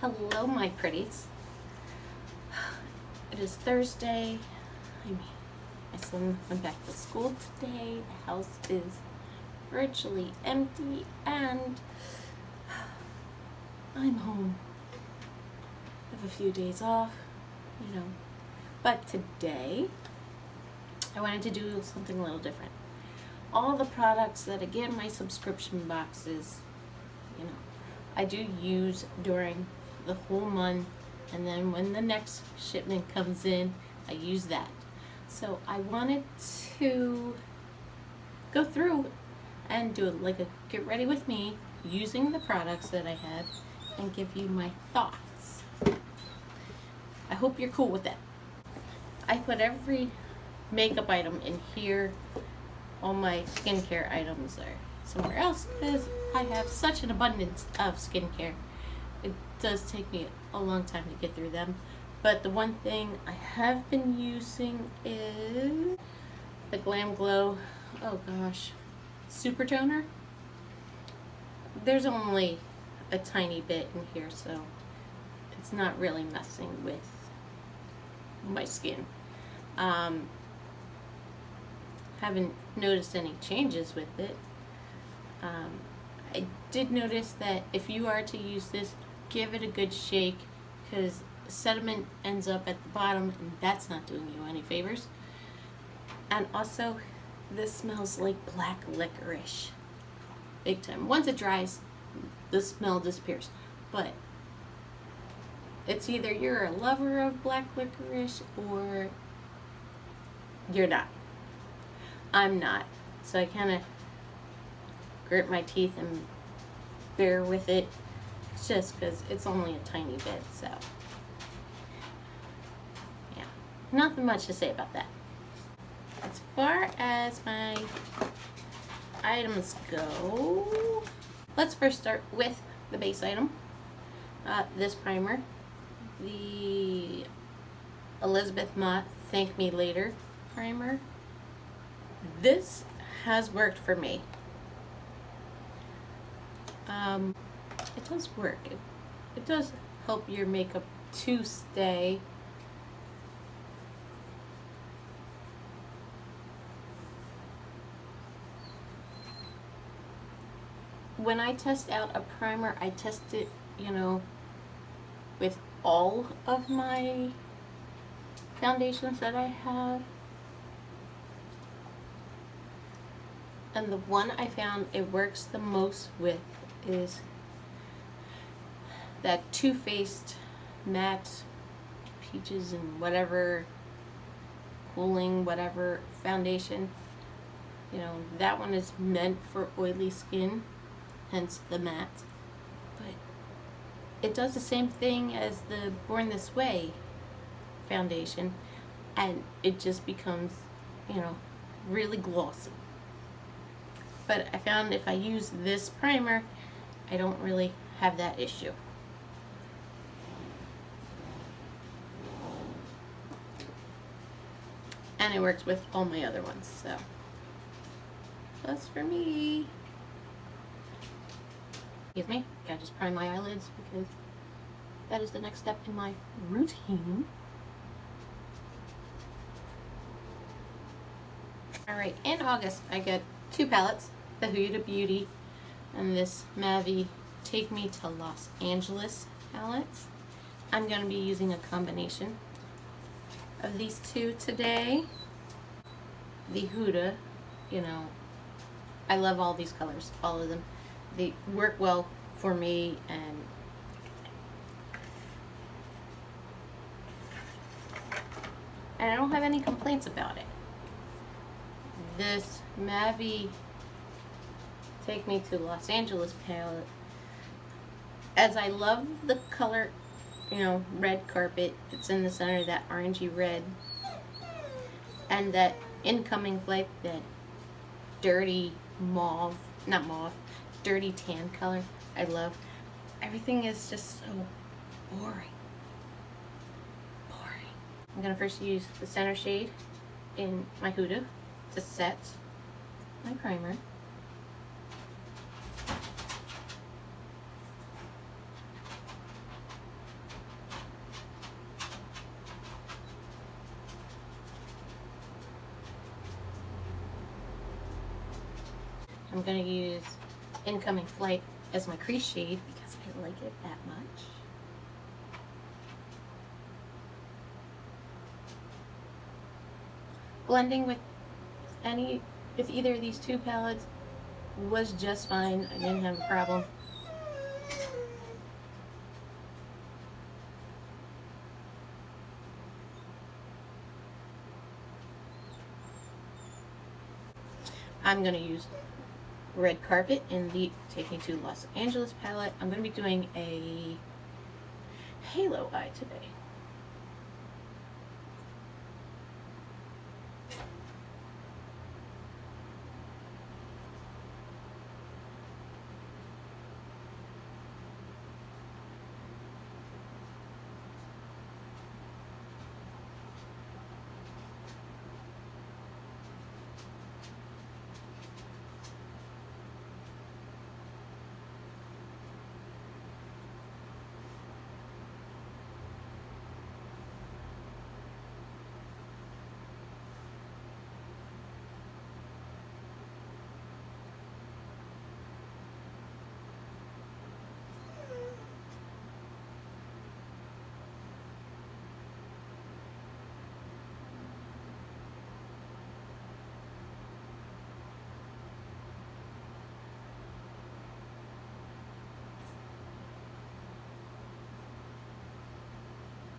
Hello, my pretties. It is Thursday. My son went back to school today. The house is virtually empty, and I'm home. I have a few days off, But today, I wanted to do something a little different. All the products that, again, my subscription boxes, I do use during the whole month, and then when the next shipment comes in, I use that. So I wanted to go through and do like a get ready with me using the products that I have and give you my thoughts. I hope you're cool with that. I put every makeup item in here. All my skincare items are somewhere else because I have such an abundance of skincare. It does take me a long time to get through them. But the one thing I have been using is the Glamglow, supertoner. There's only a tiny bit in here, so it's not really messing with my skin. Haven't noticed any changes with it. I did notice that if you are to use this, give it a good shake, because sediment ends up at the bottom and that's not doing you any favors. And also, this smells like black licorice. Big time. Once it dries, the smell disappears. But it's either you're a lover of black licorice or you're not. I'm not. So I kind of grit my teeth and bear with it, just because it's only a tiny bit. So yeah, nothing much to say about that. As far as my items go, let's first start with the base item. This primer, the Elizabeth Mott Thank Me Later primer. This has worked for me. It does work. It does help your makeup to stay. When I test out a primer, I test it, with all of my foundations that I have. And the one I found it works the most with is that Too Faced matte peaches and whatever cooling whatever foundation. That one is meant for oily skin, hence the matte. But it does the same thing as the Born This Way foundation, and it just becomes, really glossy. But I found if I use this primer, I don't really have that issue. And it works with all my other ones, so plus for me. Excuse me, gotta just prime my eyelids because that is the next step in my routine. Alright, in August I got 2 palettes, the Huda Beauty and this Mavi Take Me to Los Angeles palettes. I'm going to be using a combination of these two today. The Huda, I love all these colors, all of them. They work well for me, and I don't have any complaints about it. This Mavi Take Me to Los Angeles palette, as I love the color, red carpet, it's in the center, that orangey red, and that incoming flake, that dirty mauve, not mauve, dirty tan color, I love. Everything is just so boring. I'm going to first use the center shade in my Huda to set my primer. I'm going to use Incoming Flight as my crease shade because I like it that much. Blending with either of these two palettes was just fine. I didn't have a problem. I'm going to use Red Carpet in the Take Me to Los Angeles palette. I'm going to be doing a halo eye today.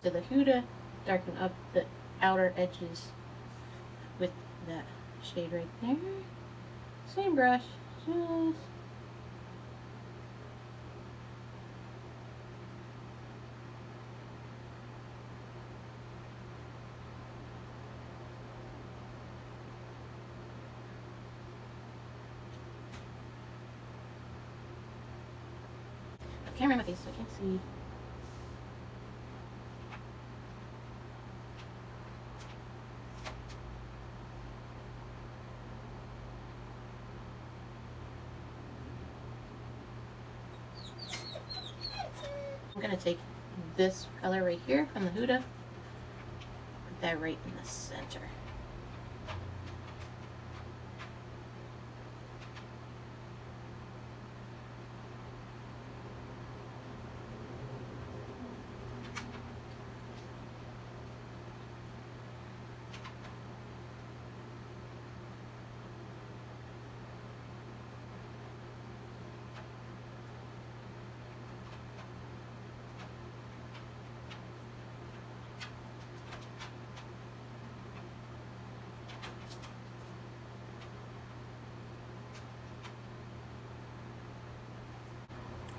To the Huda, darken up the outer edges with that shade right there. Same brush, just camera in my face so I can't see. I'm gonna take this color right here from the Huda, put that right in the center.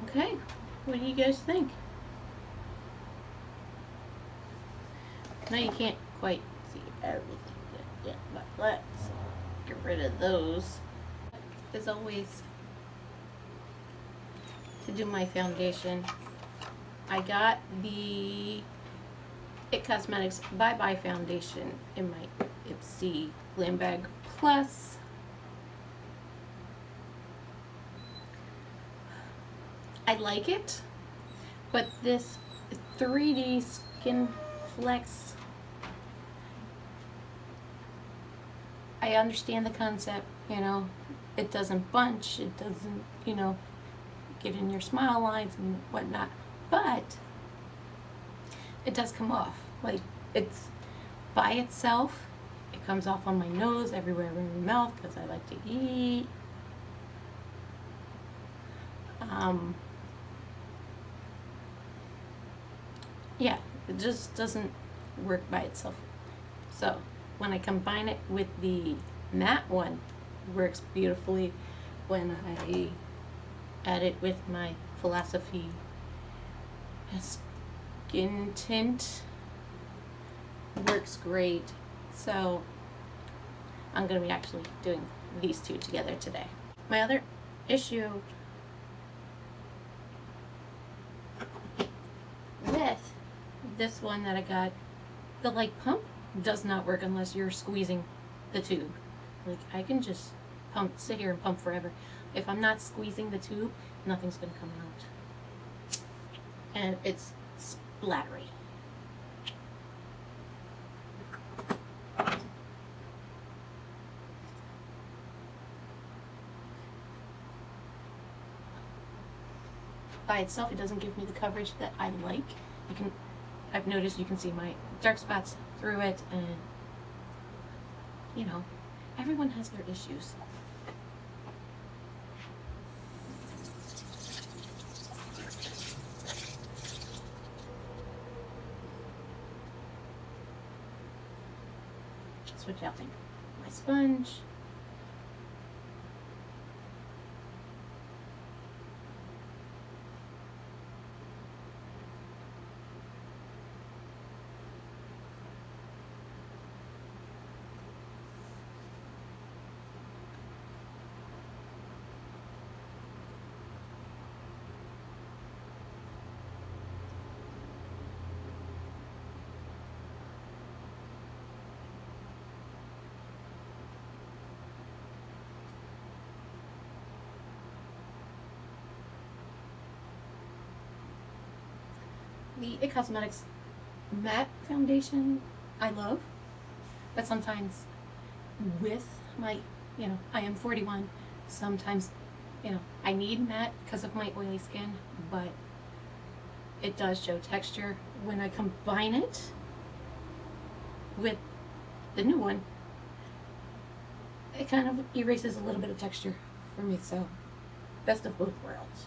Okay, what do you guys think? Now you can't quite see everything yet, but let's get rid of those. As always, to do my foundation, I got the It Cosmetics Bye Bye Foundation in my Ipsy Glam Bag Plus. I like it, but this 3D Skin Flex, I understand the concept, you know, it doesn't bunch, it doesn't, you know, get in your smile lines and whatnot, but it does come off. Like, it's by itself, it comes off on my nose, everywhere in my mouth, because I like to eat. Yeah, it just doesn't work by itself. So when I combine it with the matte one, it works beautifully. When I add it with my Philosophy skin tint, it works great. So I'm going to be actually doing these two together today. My other issue with this one that I got, the like pump does not work unless you're squeezing the tube. Like, I can just sit here and pump forever. If I'm not squeezing the tube, nothing's gonna come out. And it's splattery. by itself, it doesn't give me the coverage that I like. I've noticed you can see my dark spots through it, and you know, everyone has their issues. Switch out my sponge. The Causemetics matte foundation I love, but sometimes with my, I am 41, sometimes, I need matte because of my oily skin, but it does show texture. When I combine it with the new one, it kind of erases a little bit of texture for me, so best of both worlds.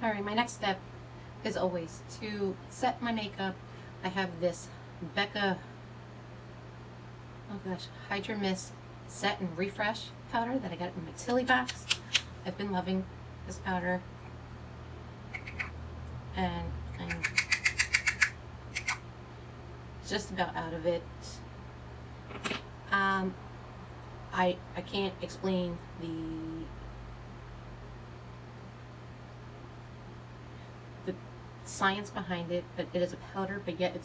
Alright, my next step is always to set my makeup. I have this Becca, hydramist set and refresh powder that I got in my Tilly box. I've been loving this powder, and I'm just about out of it. I can't explain the science behind it, but it is a powder, but yet it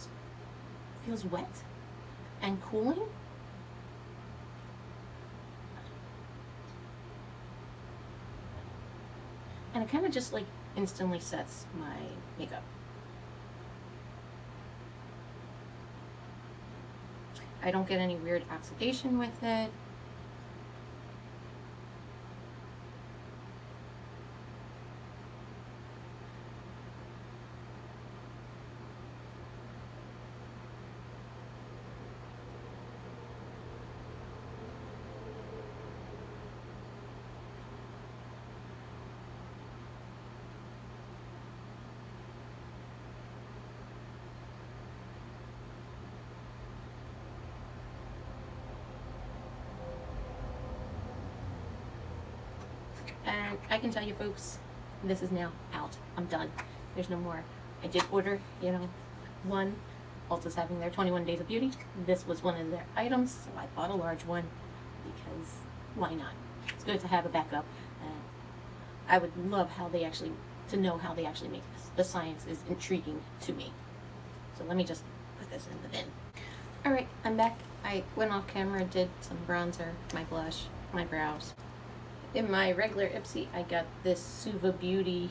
feels wet and cooling. And it kind of just like instantly sets my makeup. I don't get any weird oxidation with it. And I can tell you folks, this is now out. I'm done. There's no more. I did order, one. Ulta's having their 21 days of beauty. This was one of their items, so I bought a large one because why not? It's good to have a backup. And I would love to know how they actually make this. The science is intriguing to me. So let me just put this in the bin. Alright, I'm back. I went off camera, did some bronzer, my blush, my brows. In my regular Ipsy, I got this Suva Beauty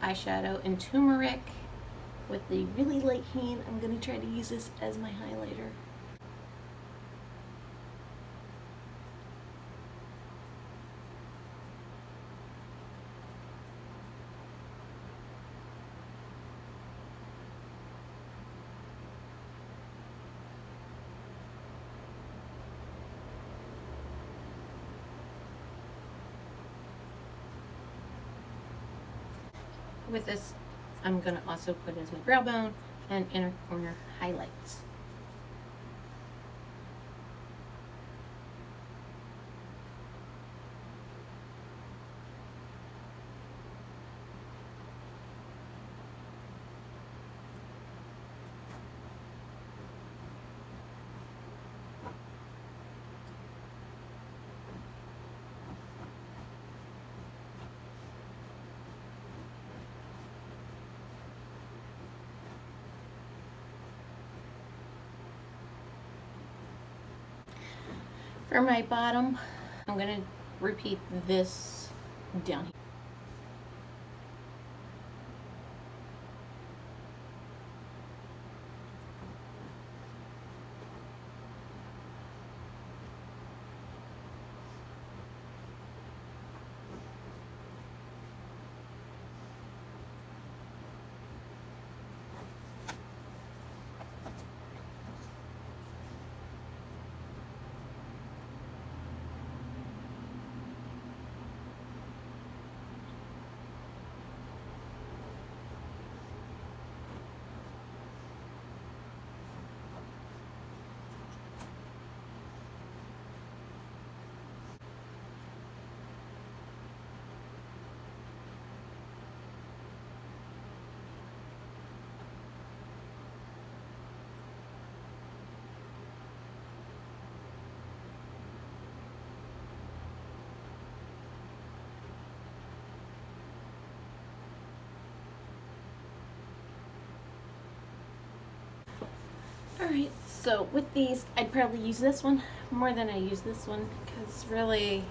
eyeshadow in turmeric with the really light hand. I'm going to try to use this as my highlighter. With this, I'm going to also put as my brow bone and inner corner highlights. For my bottom, I'm going to repeat this down here. Alright, so with these, I'd probably use this one more than I use this one, because really,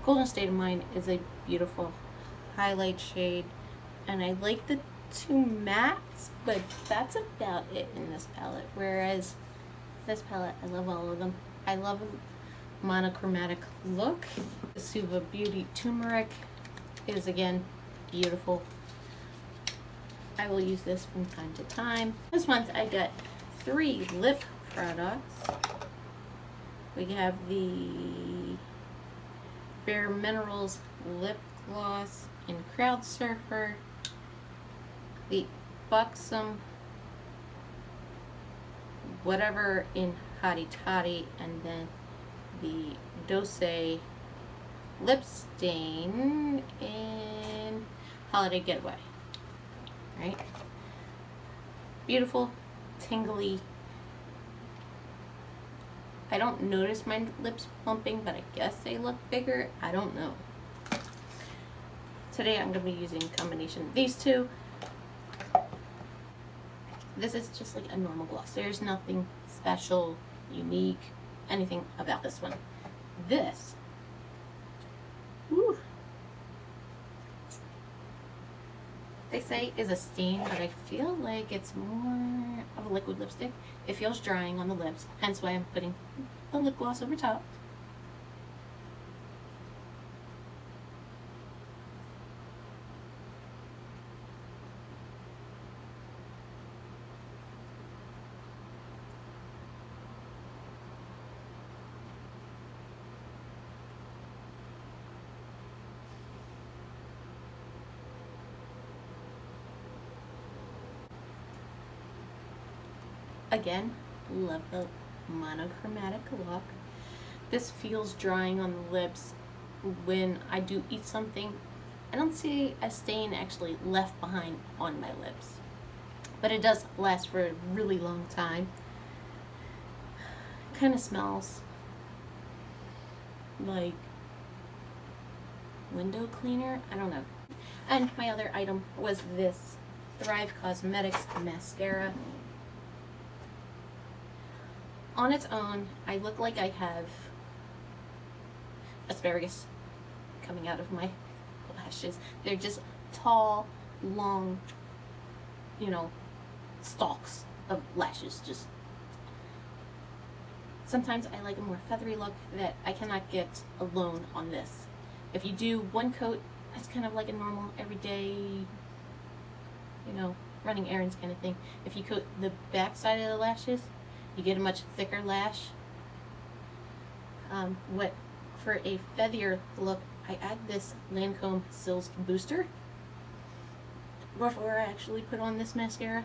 Golden State of Mind is a beautiful highlight shade, and I like the two mattes, but that's about it in this palette, whereas this palette, I love all of them. I love a monochromatic look. The Suva Beauty Tumeric is, again, beautiful. I will use this from time to time. This month I got 3 lip products. We have the Bare Minerals Lip Gloss in Crowd Surfer, the Buxom whatever in Hottie Toddy, and then the Doucce Lip Stain in Holiday Getaway. Right? Beautiful, tingly. I don't notice my lips plumping, but I guess they look bigger. I don't know. Today I'm going to be using a combination of these two. This is just like a normal gloss. There's nothing special, unique, anything about this one. This, whew, they say is a stain, but I feel like it's more of a liquid lipstick. It feels drying on the lips, hence why I'm putting a lip gloss over top. Again, love the monochromatic look. This feels drying on the lips when I do eat something. I don't see a stain actually left behind on my lips, but it does last for a really long time. Kind of smells like window cleaner, I don't know. And my other item was this Thrive Causemetics mascara. On its own, I look like I have asparagus coming out of my lashes. They're just tall, long, you know, stalks of lashes. Just sometimes I like a more feathery look that I cannot get alone on this. If you do one coat, that's kind of like a normal everyday, you know, running errands kind of thing. If you coat the back side of the lashes, you get a much thicker lash. For a feathier look, I add this Lancôme Cils Booster before I actually put on this mascara.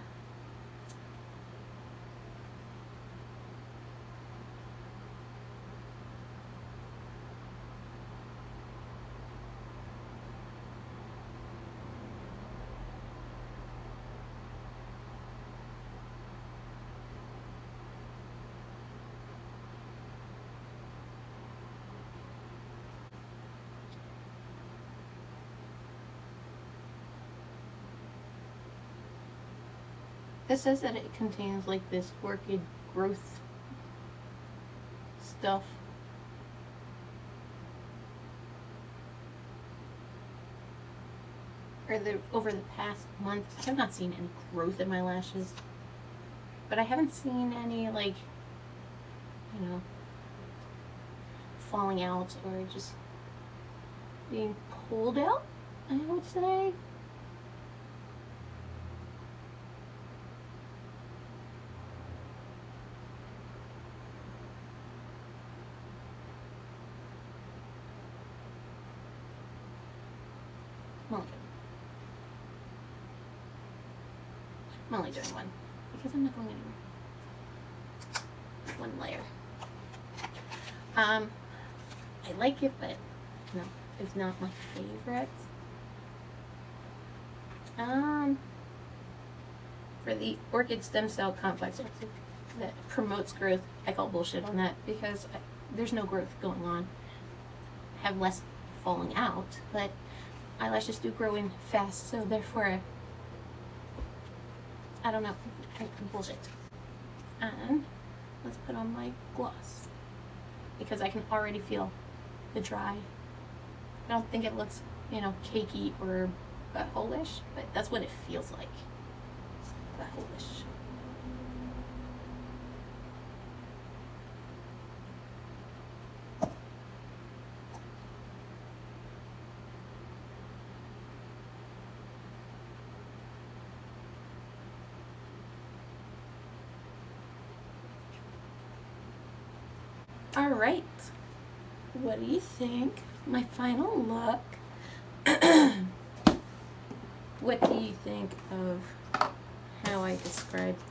It says that it contains like this orchid growth stuff. Over the past month, I have not seen any growth in my lashes. But I haven't seen any, like, you know, falling out or just being pulled out, I would say. I'm only doing one because I'm not going anywhere. One layer. I like it, but no, it's not my favorite. For the orchid stem cell complex that promotes growth, I call bullshit on that because there's no growth going on. I have less falling out, but eyelashes do grow in fast, so therefore, I don't know, bullshit. And let's put on my gloss because I can already feel the dry. I don't think it looks, you know, cakey or butthole-ish, but that's what it feels like. Butthole-ish. All right, what do you think? My final look. What do you think of how I described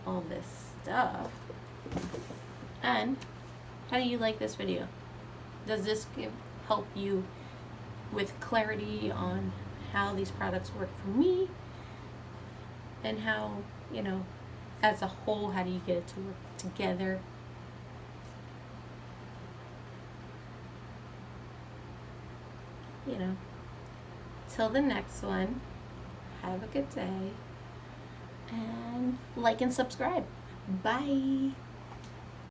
all this stuff? And how do you like this video? Does this help you with clarity on how these products work for me? And how, you know, as a whole, how do you get it to work together? You know, till the next one, have a good day, and like and subscribe. Bye.